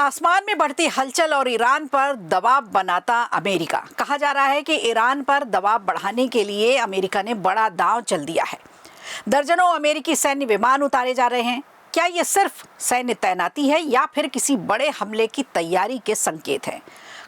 आसमान में बढ़ती हलचल और ईरान पर दबाव बनाता अमेरिका। कहा जा रहा है कि ईरान पर दबाव बढ़ाने के लिए अमेरिका ने बड़ा दांव चल दिया है। दर्जनों अमेरिकी सैन्य विमान उतारे जा रहे हैं। क्या ये सिर्फ सैन्य तैनाती है या फिर किसी बड़े हमले की तैयारी के संकेत हैं?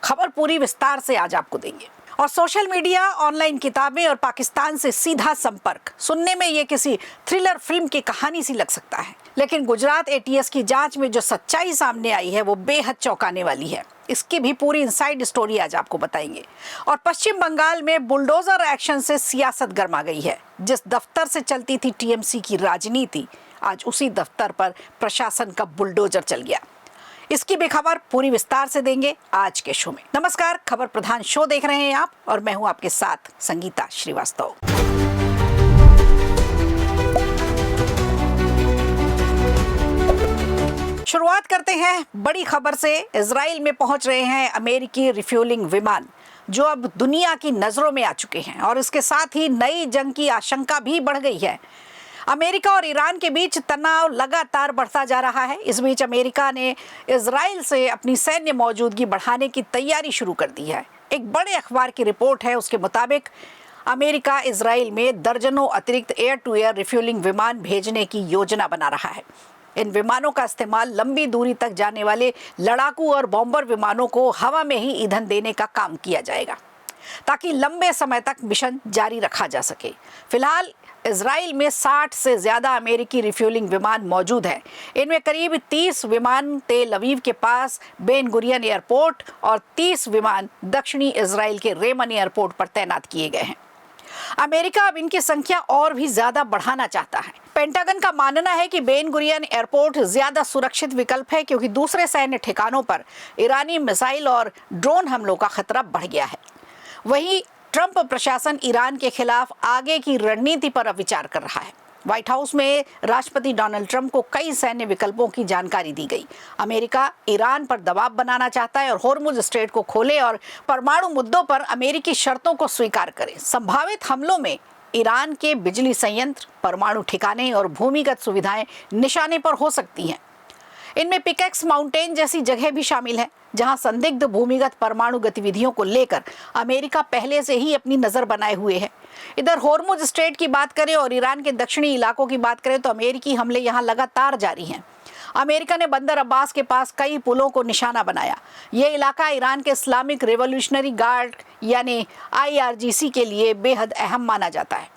खबर पूरी विस्तार से आज आपको देंगे। और सोशल मीडिया, ऑनलाइन किताबें और पाकिस्तान से सीधा संपर्क, सुनने में ये किसी थ्रिलर फिल्म की कहानी सी लग सकता है, लेकिन गुजरात एटीएस की जांच में जो सच्चाई सामने आई है वो बेहद चौंकाने वाली है। इसकी भी पूरी इनसाइड स्टोरी आज आपको बताएंगे। और पश्चिम बंगाल में बुलडोजर एक्शन से सियासत गर्मा गई है। जिस दफ्तर से चलती थी टीएमसी की राजनीति, आज उसी दफ्तर पर प्रशासन का बुलडोजर चल गया। इसकी भी खबर पूरी विस्तार से देंगे आज के शो में। नमस्कार, खबर प्रधान शो देख रहे हैं आप और मैं हूं आपके साथ संगीता श्रीवास्तव। शुरुआत करते हैं बड़ी खबर से। इजराइल में पहुंच रहे हैं अमेरिकी रिफ्यूलिंग विमान, जो अब दुनिया की नजरों में आ चुके हैं और इसके साथ ही नई जंग की आशंका भी बढ़ गई है। अमेरिका और ईरान के बीच तनाव लगातार बढ़ता जा रहा है। इस बीच अमेरिका ने इजराइल से अपनी सैन्य मौजूदगी बढ़ाने की तैयारी शुरू कर दी है। एक बड़े अखबार की रिपोर्ट है, उसके मुताबिक अमेरिका इजराइल में दर्जनों अतिरिक्त एयर टू एयर रिफ्यूलिंग विमान भेजने की योजना बना रहा है। इन विमानों का इस्तेमाल लंबी दूरी तक जाने वाले लड़ाकू और बॉम्बर विमानों को हवा में ही ईंधन देने का काम किया जाएगा, ताकि लंबे समय तक मिशन जारी रखा जा सके। फिलहाल इजराइल में 60 से ज्यादा अमेरिकी रिफ्यूलिंग विमान मौजूद हैं। इनमें करीब 30 विमान तेल अवीव के पास बेन गुरियन एयरपोर्ट और 30 विमान दक्षिणी इजराइल के रेमन एयरपोर्ट पर तैनात किए गए हैं। अमेरिका अब इनकी संख्या और भी ज्यादा बढ़ाना चाहता है। पेंटागन का मानना है कि बेन गुरियन एयरपोर्ट ज्यादा सुरक्षित विकल्प है, क्योंकि दूसरे सैन्य ठिकानों पर ईरानी मिसाइल और ड्रोन हमलों का खतरा बढ़ गया है। वहीं ट्रंप प्रशासन ईरान के खिलाफ आगे की रणनीति पर अब विचार कर रहा है। व्हाइट हाउस में राष्ट्रपति डोनाल्ड ट्रंप को कई सैन्य विकल्पों की जानकारी दी गई। अमेरिका ईरान पर दबाव बनाना चाहता है और होर्मुज स्ट्रेट को खोले और परमाणु मुद्दों पर अमेरिकी शर्तों को स्वीकार करे। संभावित हमलों में ईरान के बिजली संयंत्र, परमाणु ठिकाने और भूमिगत सुविधाएं निशाने पर हो सकती हैं। इनमें पिकेक्स माउंटेन जैसी जगह भी शामिल है, जहां संदिग्ध भूमिगत परमाणु गतिविधियों को लेकर अमेरिका पहले से ही अपनी नजर बनाए हुए है। इधर होर्मुज स्ट्रेट की बात करें और ईरान के दक्षिणी इलाकों की बात करें तो अमेरिकी हमले यहां लगातार जारी हैं। अमेरिका ने बंदर अब्बास के पास कई पुलों को निशाना बनाया। यह इलाका ईरान के इस्लामिक रिवॉल्यूशनरी गार्ड यानी IRGC के लिए बेहद अहम माना जाता है।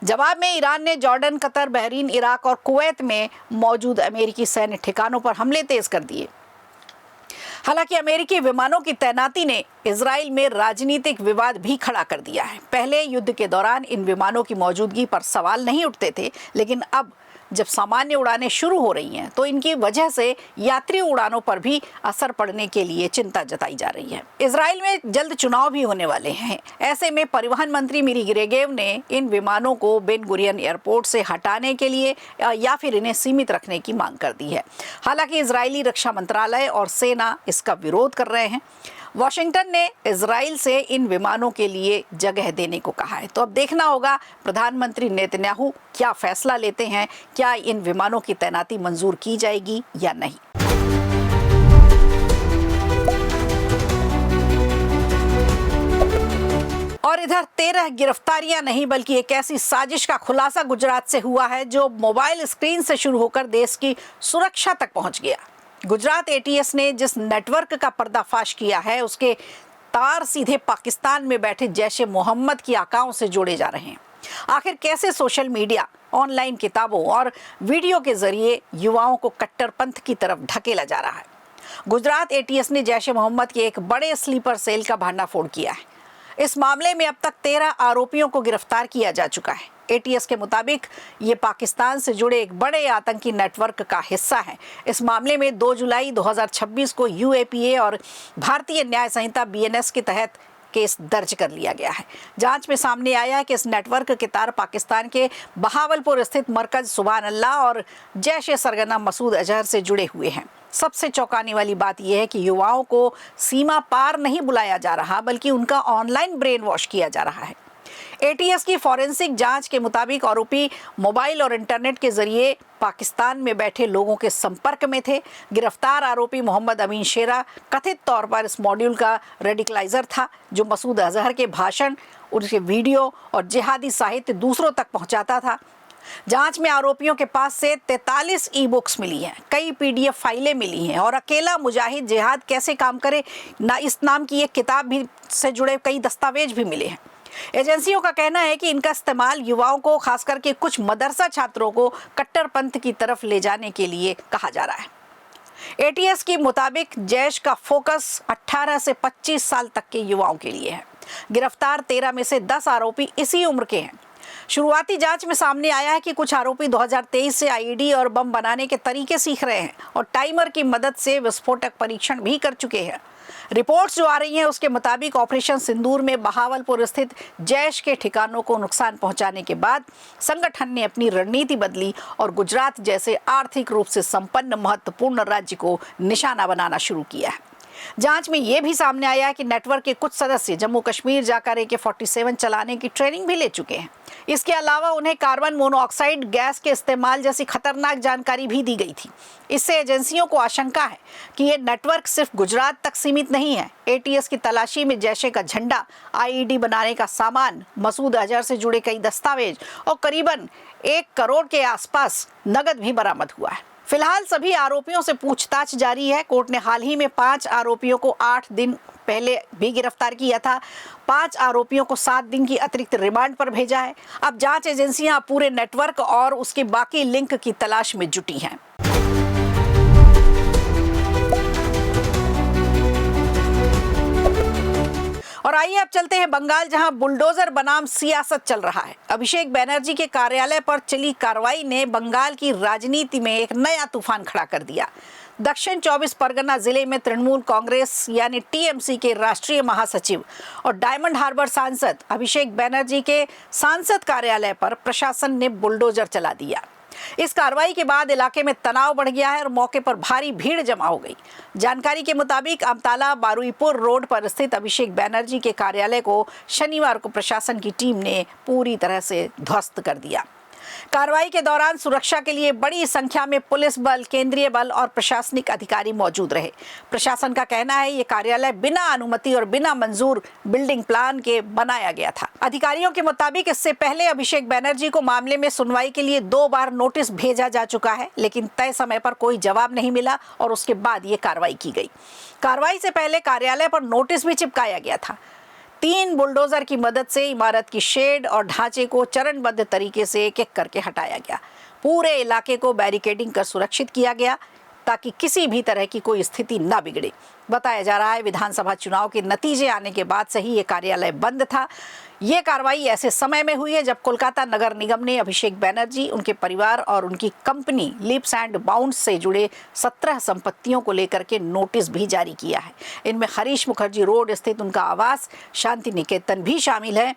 जवाब में ईरान ने जॉर्डन, कतर, बहरीन, इराक और कुवैत में मौजूद अमेरिकी सैन्य ठिकानों पर हमले तेज कर दिए। हालांकि अमेरिकी विमानों की तैनाती ने इजराइल में राजनीतिक विवाद भी खड़ा कर दिया है। पहले युद्ध के दौरान इन विमानों की मौजूदगी पर सवाल नहीं उठते थे, लेकिन अब जब सामान्य उड़ानें शुरू हो रही हैं तो इनकी वजह से यात्री उड़ानों पर भी असर पड़ने के लिए चिंता जताई जा रही है। इजराइल में जल्द चुनाव भी होने वाले हैं। ऐसे में परिवहन मंत्री मिरी रेगेव ने इन विमानों को बेन गुरियन एयरपोर्ट से हटाने के लिए या फिर इन्हें सीमित रखने की मांग कर दी है। हालांकि इजरायली रक्षा मंत्रालय और सेना इसका विरोध कर रहे हैं। वॉशिंगटन ने इजराइल से इन विमानों के लिए जगह देने को कहा है। तो अब देखना होगा प्रधानमंत्री नेतन्याहू क्या फैसला लेते हैं। क्या इन विमानों की तैनाती मंजूर की जाएगी या नहीं। और इधर 13 गिरफ्तारियां नहीं बल्कि एक ऐसी साजिश का खुलासा गुजरात से हुआ है जो मोबाइल स्क्रीन से शुरू होकर देश की सुरक्षा तक पहुंच गया। गुजरात एटीएस ने जिस नेटवर्क का पर्दाफाश किया है, उसके तार सीधे पाकिस्तान में बैठे जैश ए मोहम्मद की आकाओं से जोड़े जा रहे हैं। आखिर कैसे सोशल मीडिया, ऑनलाइन किताबों और वीडियो के जरिए युवाओं को कट्टरपंथ की तरफ ढकेला जा रहा है। गुजरात एटीएस ने जैश ए मोहम्मद के एक बड़े स्लीपर सेल का भंडाफोड़ किया है। इस मामले में अब तक 13 आरोपियों को गिरफ्तार किया जा चुका है। एटीएस के मुताबिक ये पाकिस्तान से जुड़े एक बड़े आतंकी नेटवर्क का हिस्सा है। इस मामले में 2 जुलाई 2026 को UAPA और भारतीय न्याय संहिता BNS के तहत केस दर्ज कर लिया गया है। जांच में सामने आया है कि इस नेटवर्क के तार पाकिस्तान के बहावलपुर स्थित मरकज सुभान अल्लाह और जैश ए सरगना मसूद अजहर से जुड़े हुए हैं। सबसे चौंकाने वाली बात यह है कि युवाओं को सीमा पार नहीं बुलाया जा रहा, बल्कि उनका ऑनलाइन ब्रेन वॉश किया जा रहा है। एटीएस की फॉरेंसिक जांच के मुताबिक आरोपी मोबाइल और इंटरनेट के जरिए पाकिस्तान में बैठे लोगों के संपर्क में थे। गिरफ्तार आरोपी मोहम्मद अमीन शेरा कथित तौर पर इस मॉड्यूल का रेडिकलाइजर था, जो मसूद अजहर के भाषण, उनके वीडियो और जिहादी साहित्य दूसरों तक पहुंचाता था। जांच में आरोपियों के पास से 43 ई बुक्स मिली हैं, कई पीडीएफ फाइलें मिली हैं और अकेला मुजाहिद जिहाद कैसे काम करे ना इस नाम की एक किताब भी से जुड़े कई दस्तावेज भी मिले हैं। एजेंसियों का कहना है कि इनका इस्तेमाल युवाओं को, खास करके कुछ मदरसा छात्रों को कट्टरपंथ की तरफ ले जाने के लिए कहा जा रहा है। एटीएस के मुताबिक जैश का फोकस 18 से 25 साल तक के युवाओं के लिए है। गिरफ्तार 13 में से 10 आरोपी इसी उम्र के हैं। शुरुआती जांच में सामने आया है कि कुछ आरोपी 2023 से आईईडी और बम बनाने के तरीके सीख रहे हैं और टाइमर की मदद से विस्फोटक परीक्षण भी कर चुके हैं। रिपोर्ट्स जो आ रही हैं उसके मुताबिक ऑपरेशन सिंदूर में बहावलपुर स्थित जैश के ठिकानों को नुकसान पहुंचाने के बाद संगठन ने अपनी रणनीति बदली और गुजरात जैसे आर्थिक रूप से संपन्न महत्वपूर्ण राज्य को निशाना बनाना शुरू किया है। जांच में यह भी सामने आया है कि नेटवर्क के कुछ सदस्य जम्मू कश्मीर जाकर AK-47 चलाने की ट्रेनिंग भी ले चुके हैं। इसके अलावा उन्हें कार्बन मोनोऑक्साइड गैस के इस्तेमाल जैसी खतरनाक जानकारी भी दी गई थी। इससे एजेंसियों को आशंका है कि ये नेटवर्क सिर्फ गुजरात तक सीमित नहीं है। एटीएस की तलाशी में जैशे का झंडा, आईईडी बनाने का सामान, मसूद अजहर से जुड़े कई दस्तावेज और करीबन 1 करोड़ के आसपास नगद भी बरामद हुआ है। फिलहाल सभी आरोपियों से पूछताछ जारी है। कोर्ट ने हाल ही में 5 आरोपियों को 8 दिन पहले भी गिरफ्तार किया था। 5 आरोपियों को 7 दिन की अतिरिक्त रिमांड पर भेजा है। अब जांच एजेंसियां पूरे नेटवर्क और उसके बाकी लिंक की तलाश में जुटी हैं। और आइए अब चलते हैं बंगाल, जहां बुलडोजर बनाम सियासत चल रहा है। अभिषेक बैनर्जी के कार्यालय पर चली कार्रवाई ने बंगाल की राजनीति में एक नया तूफान खड़ा कर दिया। दक्षिण 24 परगना जिले में तृणमूल कांग्रेस यानी टीएमसी के राष्ट्रीय महासचिव और डायमंड हार्बर सांसद अभिषेक बैनर्जी के सांसद कार्यालय पर प्रशासन ने बुलडोजर चला दिया। इस कार्रवाई के बाद इलाके में तनाव बढ़ गया है और मौके पर भारी भीड़ जमा हो गई। जानकारी के मुताबिक अमताला बारुईपुर रोड पर स्थित अभिषेक बैनर्जी के कार्यालय को शनिवार को प्रशासन की टीम ने पूरी तरह से ध्वस्त कर दिया। कार्रवाई के दौरान सुरक्षा के लिए बड़ी संख्या में पुलिस बल, केंद्रीय बल और प्रशासनिक अधिकारी मौजूद रहे। प्रशासन का कहना है ये कार्यालय बिना अनुमति और बिना मंजूर बिल्डिंग प्लान के बनाया गया था। अधिकारियों के मुताबिक इससे पहले अभिषेक बैनर्जी को मामले में सुनवाई के लिए 2 बार नोटिस भेजा जा चुका है, लेकिन तय समय पर कोई जवाब नहीं मिला और उसके बाद ये कार्रवाई की गई। कार्रवाई से पहले कार्यालय पर नोटिस भी चिपकाया गया था। 3 बुलडोजर की मदद से इमारत की शेड और ढांचे को चरणबद्ध तरीके से एक-एक करके हटाया गया। पूरे इलाके को बैरिकेडिंग कर सुरक्षित किया गया ताकि किसी भी तरह की कोई स्थिति ना बिगड़े। बताया जा रहा है विधानसभा चुनाव के नतीजे आने के बाद से ही ये कार्यालय बंद था। ये कार्रवाई ऐसे समय में हुई है जब कोलकाता नगर निगम ने अभिषेक बैनर्जी, उनके परिवार और उनकी कंपनी लीप्स एंड बाउंड्स से जुड़े 17 संपत्तियों को लेकर के नोटिस भी जारी किया है। इनमें हरीश मुखर्जी रोड स्थित उनका आवास, शांति निकेतन भी शामिल है।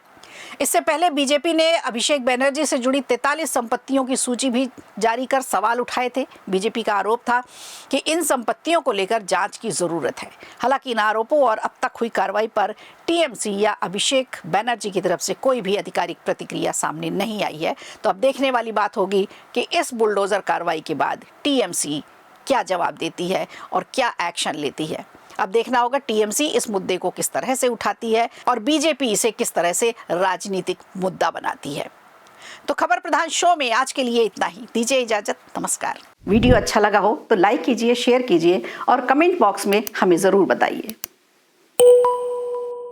इससे पहले बीजेपी ने अभिषेक बैनर्जी से जुड़ी 43 संपत्तियों की सूची भी जारी कर सवाल उठाए थे। बीजेपी का आरोप था कि इन संपत्तियों को लेकर जांच की जरूरत है। हालांकि इन आरोपों और अब तक हुई कार्रवाई पर टीएमसी या अभिषेक बैनर्जी की तरफ से कोई भी आधिकारिक प्रतिक्रिया सामने नहीं आई है। तो अब देखने वाली बात होगी कि इस बुलडोजर कार्रवाई के बाद टीएमसी क्या जवाब देती है और क्या एक्शन लेती है। अब देखना होगा टीएमसी इस मुद्दे को किस तरह से उठाती है और बीजेपी इसे किस तरह से राजनीतिक मुद्दा बनाती है। तो खबर प्रधान शो में आज के लिए इतना ही। दीजिए इजाजत, नमस्कार। वीडियो अच्छा लगा हो तो लाइक कीजिए, शेयर कीजिए और कमेंट बॉक्स में हमें जरूर बताइए।